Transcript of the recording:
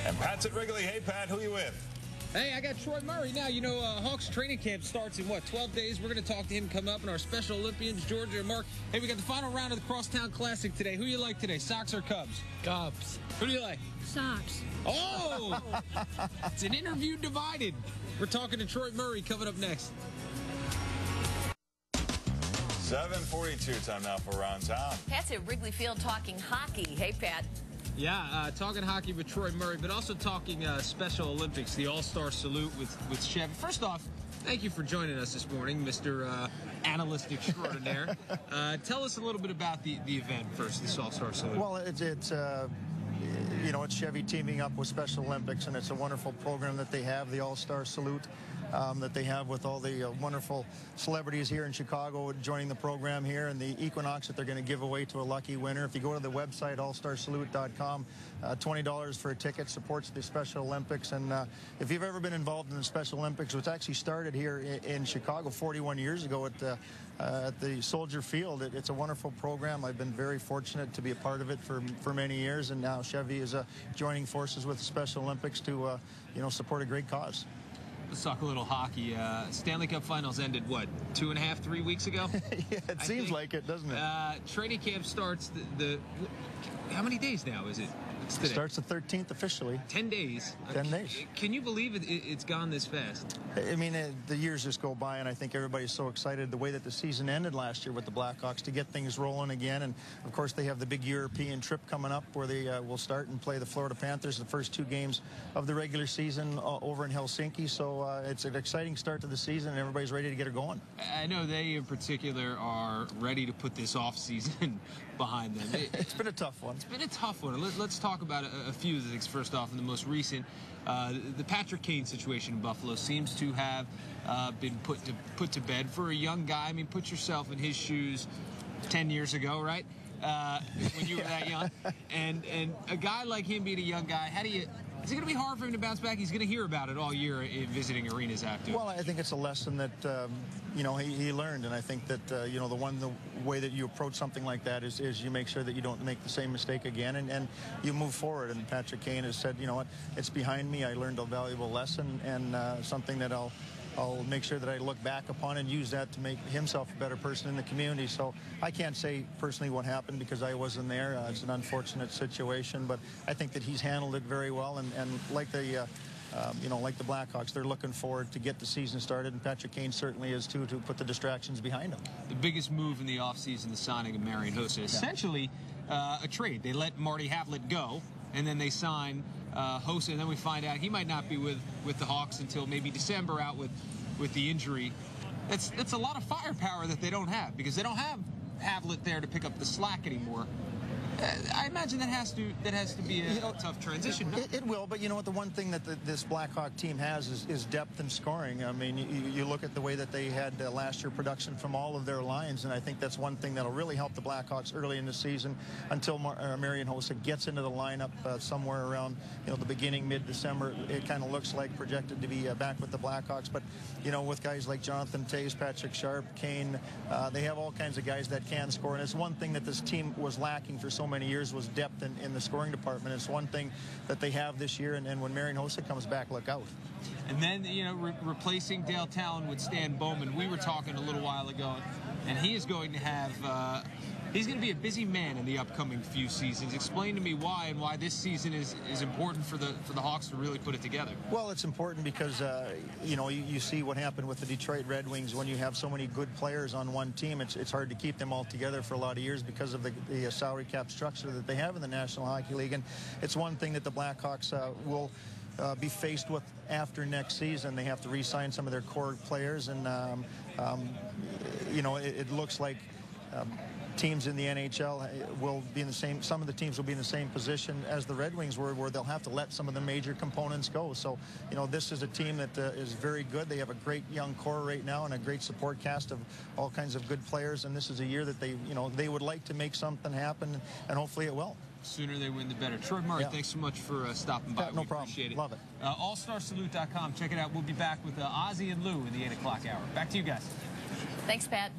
And Pat's at Wrigley. Hey, Pat, who you with? Hey, I got Troy Murray. Now, you know, Hawks training camp starts in, 12 days? We're going to talk to him come up in our Special Olympians, Georgia and Mark. Hey, we got the final round of the Crosstown Classic today. Who you like today, Sox or Cubs? Cubs. Who do you like? Sox. Oh! It's an interview divided. We're talking to Troy Murray coming up next. 7:42 time now for Around Town. Pat's at Wrigley Field talking hockey. Hey, Pat. Yeah, talking hockey with Troy Murray, but also talking Special Olympics, the All-Star Salute with Chevy. First off, thank you for joining us this morning, Mr. Analyst Extraordinaire. Tell us a little bit about the event first, this All-Star Salute. Well, it's Chevy teaming up with Special Olympics, and it's a wonderful program that they have, the All-Star Salute. That they have with all the wonderful celebrities here in Chicago joining the program here, and the Equinox that they're going to give away to a lucky winner. If you go to the website, allstarsalute.com, $20 for a ticket, supports the Special Olympics. And if you've ever been involved in the Special Olympics, which actually started here in Chicago 41 years ago at the Soldier Field, it's a wonderful program. I've been very fortunate to be a part of it for many years, and now Chevy is joining forces with the Special Olympics to support a great cause. Let's talk a little hockey. Stanley Cup Finals ended, 2.5, 3 weeks ago? Yeah, it seems like it, doesn't it? Training camp starts how many days now is it? It starts the 13th officially. 10 days. 10 days. Can you believe it's gone this fast? I mean, the years just go by, and I think everybody's so excited the way that the season ended last year with the Blackhawks to get things rolling again. And, of course, they have the big European trip coming up where they will start and play the Florida Panthers the first 2 games of the regular season over in Helsinki. So it's an exciting start to the season, and everybody's ready to get it going. I know they, in particular, are ready to put this off season behind them. It's been a tough one. It's been a tough one. Let's talk about a few things first off. In the most recent, the Patrick Kane situation in Buffalo seems to have been put to bed for a young guy. I mean, put yourself in his shoes 10 years ago, right? When you were that young, and a guy like him being a young guy, is it going to be hard for him to bounce back? He's going to hear about it all year in visiting arenas after. Well, I think it's a lesson that, he learned. And I think that, the way that you approach something like that is you make sure that you don't make the same mistake again and you move forward. And Patrick Kane has said, you know what, it's behind me. I learned a valuable lesson and something that I'll make sure that I look back upon and use that to make himself a better person in the community. So I can't say personally what happened because I wasn't there. It's an unfortunate situation, but I think that he's handled it very well. And like the Blackhawks, they're looking forward to get the season started, and Patrick Kane certainly is too, to put the distractions behind him. The biggest move in the offseason, the signing of Marian Hossa, essentially a trade. They let Marty Havlat go, and then they sign Hossa, and then we find out he might not be with the Hawks until maybe December, out with the injury. That's a lot of firepower that they don't have, because they don't have Havlat there to pick up the slack anymore. I imagine that has to be a tough transition. It will, but you know what? The one thing that this Blackhawk team has is depth and scoring. I mean, you look at the way that they had last year production from all of their lines, and I think that's one thing that'll really help the Blackhawks early in the season until Marian Hossa gets into the lineup somewhere around the beginning, mid-December. It kind of looks like projected to be back with the Blackhawks, but with guys like Jonathan Toews, Patrick Sharp, Kane, they have all kinds of guys that can score, and it's one thing that this team was lacking for so many years was depth in the scoring department. It's one thing that they have this year, and when Marian Hossa comes back, look out. And then, replacing Dale Talon with Stan Bowman, we were talking a little while ago, and he is going to have, he's going to be a busy man in the upcoming few seasons. Explain to me why, and why this season is important for the Hawks to really put it together. Well, it's important because, you see what happened with the Detroit Red Wings when you have so many good players on one team. It's hard to keep them all together for a lot of years because of the salary cap structure that they have in the National Hockey League. And it's one thing that the Blackhawks will be faced with after next season. They have to re-sign some of their core players, and it looks like teams in the NHL will be in the same, some of the teams will be in the same position as the Red Wings were, where they'll have to let some of the major components go. So, this is a team that is very good. They have a great young core right now and a great support cast of all kinds of good players, and this is a year that they would like to make something happen, and hopefully it will. Sooner they win, the better. Troy Murray, thanks so much for stopping by. No problem. Appreciate it. Love it. Allstarsalute.com. Check it out. We'll be back with Ozzie and Lou in the 8 o'clock hour. Back to you guys. Thanks, Pat.